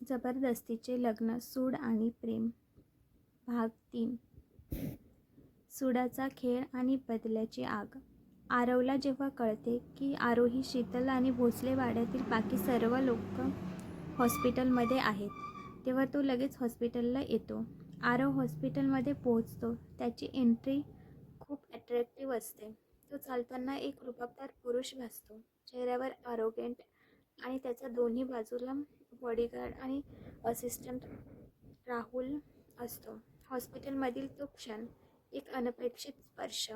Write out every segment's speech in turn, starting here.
जबरदस्तीचे लग्न, सूड आणि प्रेम भाग 3. सूडाचा खेळ आणि बदल्याची आग. आरवला जेव्हा कळते की आरोही, शीतल आणि भोसले वाड्यातील बाकी सर्व लोक हॉस्पिटलमध्ये आहेत, तेव्हा तो लगेच हॉस्पिटलला येतो. आरव हॉस्पिटलमध्ये पोहोचतो. त्याची एंट्री खूप अट्रॅक्टिव्ह असते. तो चालताना एक रुबाबदार पुरुष भासतो. चेहऱ्यावर आरोगेंट आणि त्याच्या दोन्ही बाजूला बॉडीगार्ड आणि असिस्टंट राहुल असतो. हॉस्पिटलमधील तो क्षण, एक अनपेक्षित स्पर्श.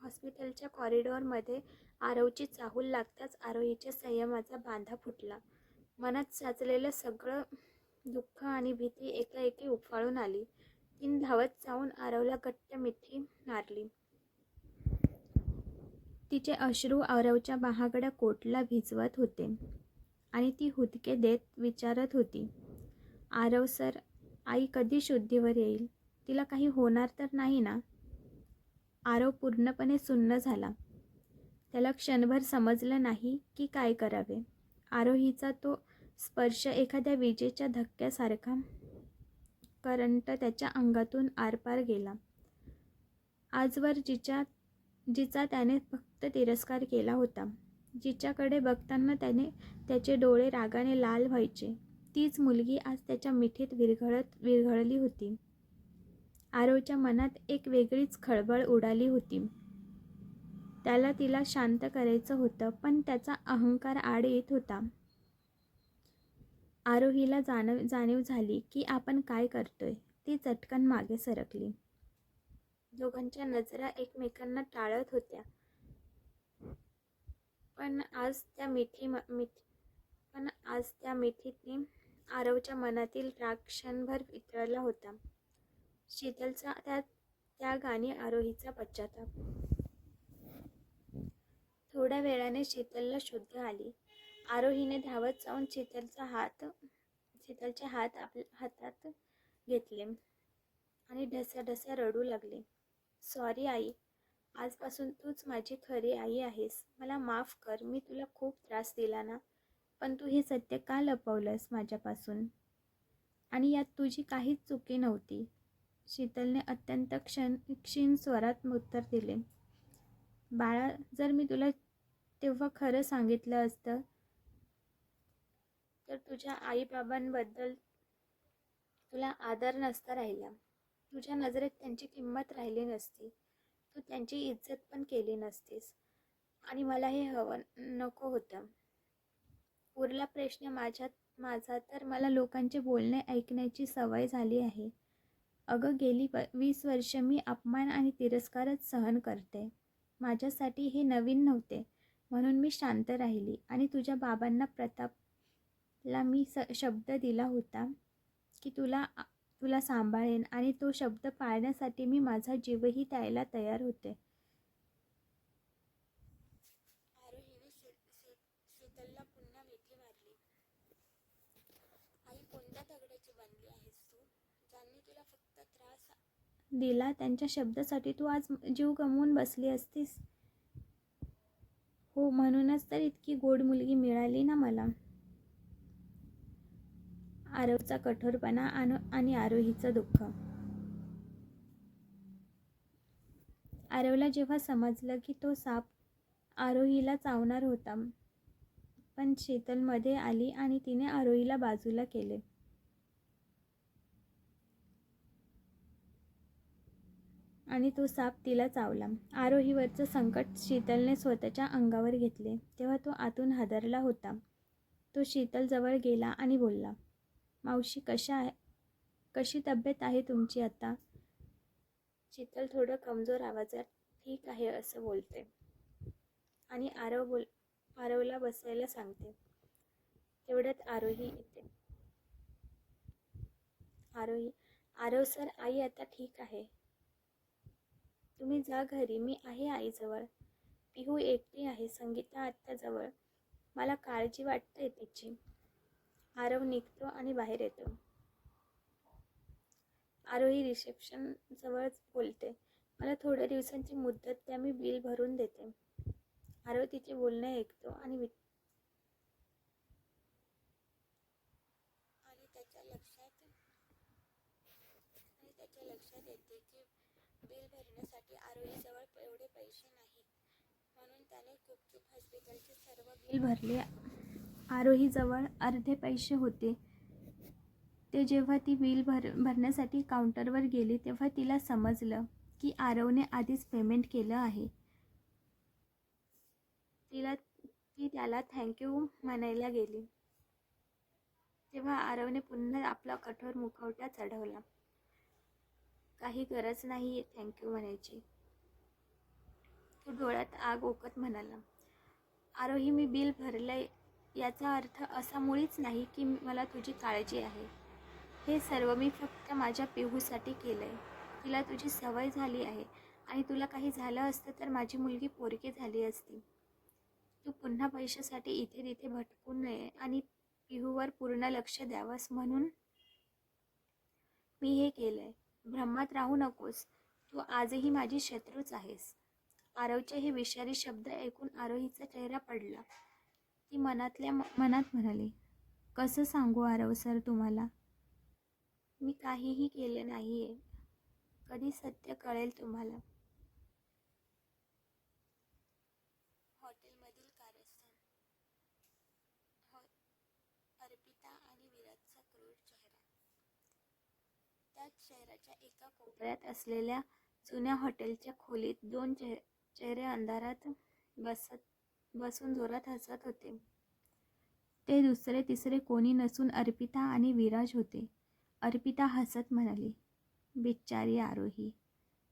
हॉस्पिटलच्या कॉरिडॉरमध्ये आरवची चाहूल लागताच आरोहीच्या संयमाचा बांधा फुटला. मनात साचलेलं सगळं दुःख आणि भीती एकाएकी उफाळून आली. तीन धावत जाऊन आरवला घट्ट मिठी मारली. तिचे अश्रू आरवच्या महागड्या कोटला भिजवत होते आणि ती हुदके देत विचारत होती, आरव सर, आई कधी शुद्धीवर येईल? तिला काही होणार तर नाही ना? आरव पूर्णपणे सुन्न झाला. त्याला क्षणभर समजलं नाही की काय करावे. आरोहीचा तो स्पर्श एखाद्या विजेच्या धक्क्यासारखा करंट त्याच्या अंगातून आरपार गेला. आजवर जिचा त्याने फक्त तिरस्कार केला होता, जिच्याकडे बघताना त्याचे डोळे रागाने लाल व्हायचे, तीच मुलगी आज त्याच्या मिठीत विरघळली होती. आरवच्या मनात एक वेगळीच खळबळ उडाली होती. त्याला तिला शांत करायचं होतं, पण त्याचा अहंकार आड येत होता. आरोहीला जाणीव झाली की आपण काय करतोय. ती चटकन मागे सरकली. दोघांच्या नजरा एकमेकांना टाळत होत्या. पण आज त्या मिठीने आरवच्या मनातील राग क्षणभर वितळला होता. शीतलचा त्याग आणि आरोहीचा पश्चाताप. थोड्या वेळाने शीतलला शुद्ध आली. आरोहीने धावत जाऊन शीतलचे हात हातात घेतले आणि ढसाढसा रडू लागले. सॉरी आई, आजपासून तूच माझी खरी आई आहेस. मला माफ कर. मी तुला खूप त्रास दिला ना? पण तू हे सत्य का लपवलंस माझ्यापासून? आणि यात तुझी काहीच चुकी नव्हती. शीतलने अत्यंत क्षीण स्वरात उत्तर दिले. बाळा, जर मी तुला तेव्हा खरं सांगितलं असतं तर तुझ्या आईबाबांबद्दल तुला आदर नसता राहिला. तुझ्या नजरेत त्यांची किंमत राहिली नसती. तू त्यांची इज्जत पण केली नसतीस. आणि मला हे नको होतं. उरला प्रश्न माझा तर मला लोकांचे बोलणे ऐकण्याची सवय झाली आहे. अगं, गेली 20 वर्ष मी अपमान आणि तिरस्कारच सहन करते. माझ्यासाठी हे नवीन नव्हते, म्हणून मी शांत राहिली. आणि तुझ्या बाबांना, प्रतापला मी शब्द दिला होता की तुला सांभाळेन, आणि तो शब्द पाळण्यासाठी मी माझा जीवही द्यायला तयार होते. आरोहीने शीतलला पुन्हा मिठी मारली. आई, कोणत्या दगडाची बनली आहेस तू? ज्यांनी तुला फक्त त्रास दिला त्यांच्या शब्दासाठी तू आज जीव गमवून बसली असतीस. हो, म्हणूनच तर इतकी गोड मुलगी मिळाली ना मला. आरवचा कठोरपणा आणि आरोहीचं दुःख. आरवला जेव्हा समजलं की तो साप आरोहीला चावणार होता, पण शीतल मध्ये आली आणि तिने आरोहीला बाजूला केले. आणि तो साप तिला चावला. आरोहीवरचं संकट शीतलने स्वतःच्या अंगावर घेतले. तेव्हा तो आतून हादरला होता. तो शीतल जवळ गेला आणि बोलला, मावशी, कशी तब्येत आहे तुमची आता? शीतल थोडं कमजोर आवाजात ठीक आहे असं बोलते आणि आरवला बसायला सांगते. तेवढ्यात आरोही येते. आरव सर, आई आता ठीक आहे. तुम्ही जा घरी, मी आहे आईजवळ. पिहू एकटी आहे, संगीता आत्या जवळ. मला काळजी वाटते तिची. आरव निघतो आणि बाहेर येतो. आरोही रिसेप्शन जवळ बोलते, मला थोड्या दिवसांची मुदत द्या, मी बिल भरून देते. आरव तिचे बोलणे ऐकतो आणि त्याच्या लक्षात येते की बिल भरण्यासाठी आरोहीजवळ एवढे पैसे नाहीत, म्हणून त्याने गुपचूप हॉस्पिटलचे सर्व बिल भरले. आरोहीजवळ अर्धे पैसे होते. ते जेव्हा ती बिल भरण्यासाठी काउंटरवर गेली तेव्हा तिला समजलं की आरवने आधीच पेमेंट केलं आहे. ती त्याला थँक्यू म्हणायला गेली तेव्हा आरवने पुन्हा आपला कठोर मुखवटा चढवला. काही गरज नाही थँक्यू म्हणायची, तो डोळ्यात आग ओकत म्हणाला. आरोही, मी बिल भरलंय याचा अर्थ असा मुळीच नाही की मला तुझी काळजी आहे. हे सर्व मी फक्त माझ्या पिहूसाठी केलंय. तिला तुझी सवय झाली आहे आणि तुला काही झालं असतं तर माझी मुलगी पोरकी झाली असती. तू पुन्हा पैशासाठी इथे तिथे भटकू नये आणि पिहूवर पूर्ण लक्ष द्यावंस म्हणून मी हे केलंय. भ्रमात राहू नकोस, तू आजही माझी शत्रूच आहेस. आरवचे हे विषारी शब्द ऐकून आरोहीचा चेहरा पडला. ती मनातल्या मनात म्हणाली, कसं सांगू आरव सर तुम्हाला? मी काहीही केलं नाहीये. कधी सत्य कळेल तुम्हाला. हॉटेलमधील कारस्थान. अर्पिता आणि विराजचा क्रूर चेहरा. त्याच शहराच्या एका कोपऱ्यात असलेल्या जुन्या हॉटेलच्या खोलीत दोन चेहरे अंधारात बसून जोरात हसत होते. ते दुसरे तिसरे कोणी नसून अर्पिता आणि विराज होते. अर्पिता हसत म्हणाली, बिचारी आरोही.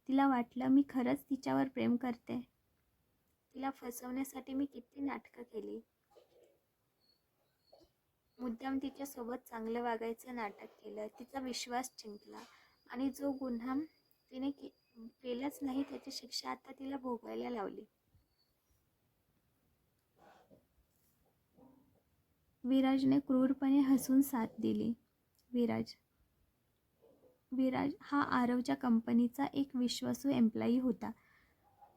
तिला वाटलं मी खरंच तिच्यावर प्रेम करते. तिला फसवण्यासाठी मी किती नाटकं केली. मुद्दाम तिच्यासोबत चांगलं वागायचं नाटक केलं, तिचा विश्वास जिंकला आणि जो गुन्हा तिने केलाच नाही त्याची शिक्षा आता तिला भोगायला लावली. विराजने क्रूरपणे हसून साथ दिली. विराज हा आरवच्या कंपनीचा एक विश्वासू एम्प्लॉई होता,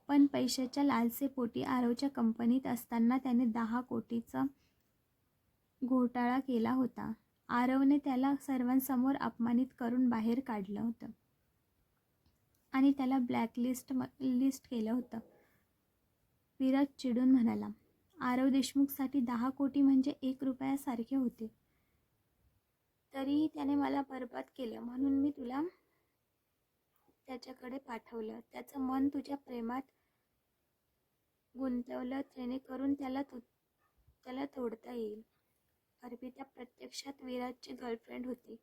पण पैशाच्या लालसेपोटी आरवच्या कंपनीत असताना त्याने 10 कोटीचा घोटाळा केला होता. आरवने त्याला सर्वांसमोर अपमानित करून बाहेर काढलं होतं आणि त्याला लिस्ट केलं होतं. विराज चिडून म्हणाला, आरव देशमुखसाठी 10 कोटी म्हणजे 1 रुपयासारखे होते. तरीही त्याने मला बरबाद केलं, म्हणून मी तुला त्याच्याकडे पाठवलं. त्याचं मन तुझ्या प्रेमात गुंतवलं जेणेकरून त्याला तोडता येईल. अर्पिता प्रत्यक्षात विराजची गर्लफ्रेंड होती,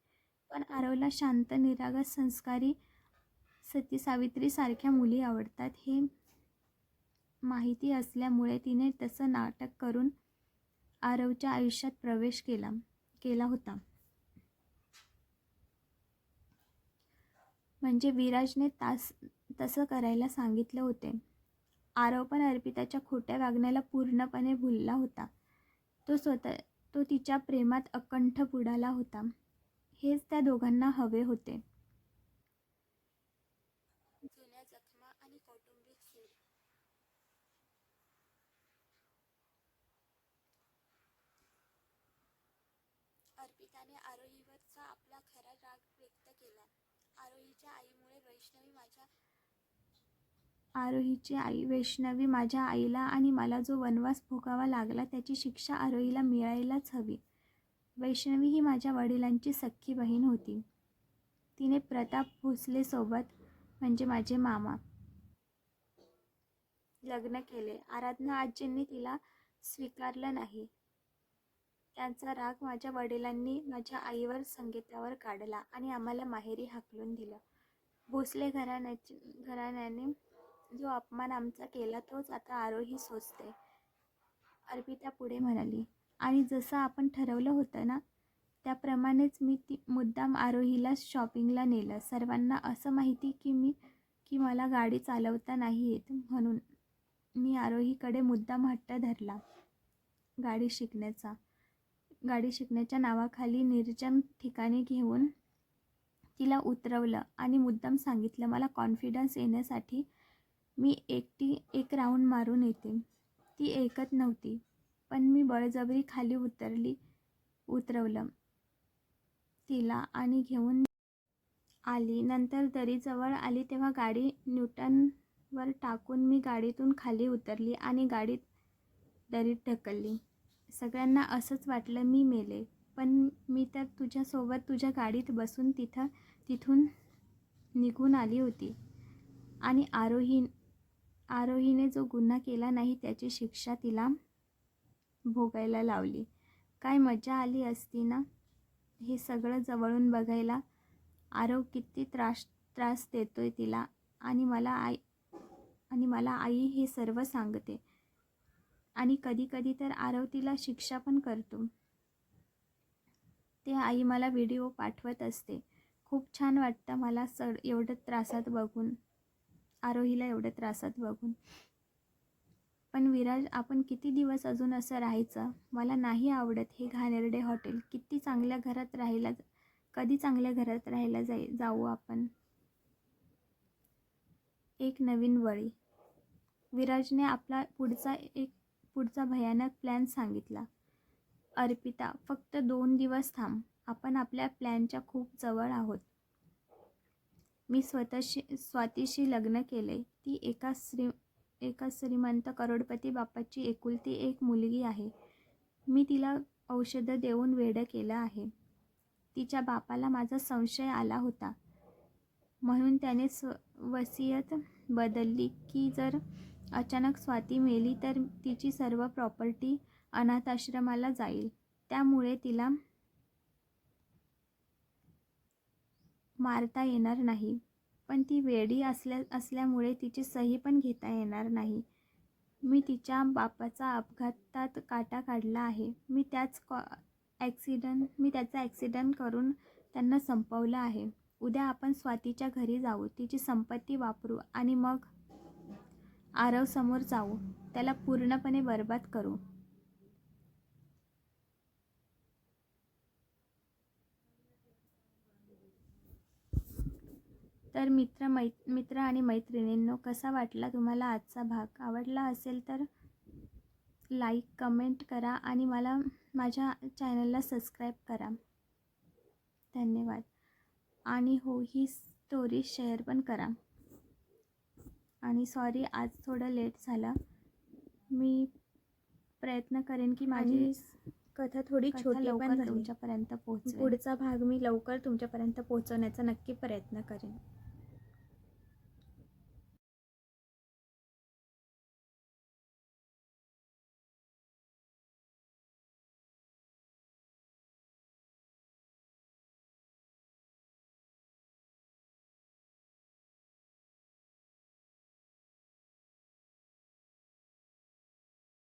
पण आरवला शांत, निरागस, संस्कारी, सती सावित्री सारख्या मुली आवडतात हे माहिती असल्यामुळे तिने तसं नाटक करून आरवच्या आयुष्यात प्रवेश केला होता. म्हणजे विराजने तसं करायला सांगितलं होते. आरव पण अर्पिताच्या खोट्या वागण्याला पूर्णपणे भुलला होता. तो तिच्या प्रेमात अकंठ बुडाला होता. हेच त्या दोघांना हवे होते. जुन्या जखमा आणि कौटुंबिक सूड. अर्पिताने आरोहीवरचा आपला खरा राग व्यक्त केला. आरोहीची आई वैष्णवी माझ्या आईला आणि मला जो वनवास भोगावा लागला त्याची शिक्षा आरोहीला मिळायलाच हवी. वैष्णवी ही माझ्या वडिलांची सख्खी बहीण होती. तिने प्रताप भोसलेसोबत, म्हणजे माझे मामा, लग्न केले. आराधना आजींनी तिला स्वीकारलं नाही. त्यांचा राग माझ्या वडिलांनी माझ्या आईवर संगीतावर काढला आणि आम्हाला माहेरी हाकलून दिलं. भोसले घराण्याने जो अपमान आमचा केला तोच आता आरोही सोसते. अर्पिता पुढे म्हणाली, आणि जसं आपण ठरवलं होतं ना त्याप्रमाणेच मी मुद्दाम आरोहीला शॉपिंगला नेलं. सर्वांना असं माहिती की मला गाडी चालवता नाही येत, म्हणून मी आरोहीकडे मुद्दाम हट्ट धरला. गाडी शिकण्याच्या नावाखाली निर्जन ठिकाणी घेऊन तिला उतरवलं आणि मुद्दाम सांगितलं मला कॉन्फिडन्स येण्यासाठी मी एकटी 1 राऊंड मारून येते. ती ऐकत नव्हती, पण मी बळजबरी खाली उतरवलं. तिला आणि घेऊन आली. नंतर दरीजवळ आली तेव्हा गाडी न्यूटनवर टाकून मी गाडीतून खाली उतरली आणि गाडीत दरीत ढकलली. सगळ्यांना असंच वाटलं मी मेले, पण मी तर तुझ्यासोबत तुझ्या गाडीत बसून तिथून निघून आली होती. आणि आरोहीने जो गुन्हा केला नाही त्याची शिक्षा तिला भोगायला लावली. काय मजा आली असती ना हे सगळं जवळून बघायला. आरव किती त्रास देतोय तिला आणि मला आई हे सर्व सांगते. आणि कधी कधी तर आरव तिला शिक्षा पण करतो. ते आई मला व्हिडिओ पाठवत असते. खूप छान वाटतं मला एवढं त्रासात बघून, आरोहीला एवढ्या त्रासात बघून. पण विराज, आपण किती दिवस अजून असं राहायचं? मला नाही आवडत हे घाणेरडे हॉटेल. कधी चांगल्या घरात राहायला जाऊ आपण. एक नवीन वळी. विराजने आपला पुढचा भयानक प्लॅन सांगितला. अर्पिता, फक्त 2 दिवस थांब. आपण आपल्या प्लॅनच्या खूप जवळ आहोत. मी स्वातीशी लग्न केले. ती एका श्रीमंत करोडपती बापाची एकुलती एक मुलगी आहे. मी तिला औषधं देऊन वेडं केलं आहे. तिच्या बापाला माझा संशय आला होता, म्हणून त्याने वसियत बदलली की जर अचानक स्वाती मेली तर तिची सर्व प्रॉपर्टी अनाथाश्रमाला जाईल. त्यामुळे तिला मारता येणार नाही, पण ती वेडी असल्यामुळे तिची सही पण घेता येणार नाही. मी तिच्या बापाचा अपघातात काटा काढला आहे. मी त्याचा ॲक्सिडंट करून त्यांना संपवलं आहे. उद्या आपण स्वातीच्या घरी जाऊ, तिची संपत्ती वापरू आणि मग आरव समोर जाऊ, त्याला पूर्णपणे बर्बाद करू. तर मित्र आणि मैत्रिणींनो, कसा वाटला तुम्हाला आजचा भाग? आवडला असेल तर लाईक, कमेंट करा आणि माझ्या चॅनलला सबस्क्राईब करा. धन्यवाद. आणि हो, ही स्टोरी शेअर पण करा. आणि सॉरी, आज थोडं लेट झालं. मी प्रयत्न करेन की माझी कथा थोडी छोटी लवकर तुमच्यापर्यंत पोहोचेल. पुढचा भाग मी लवकर तुमच्यापर्यंत पोहोचवण्याचा नक्की प्रयत्न करेन.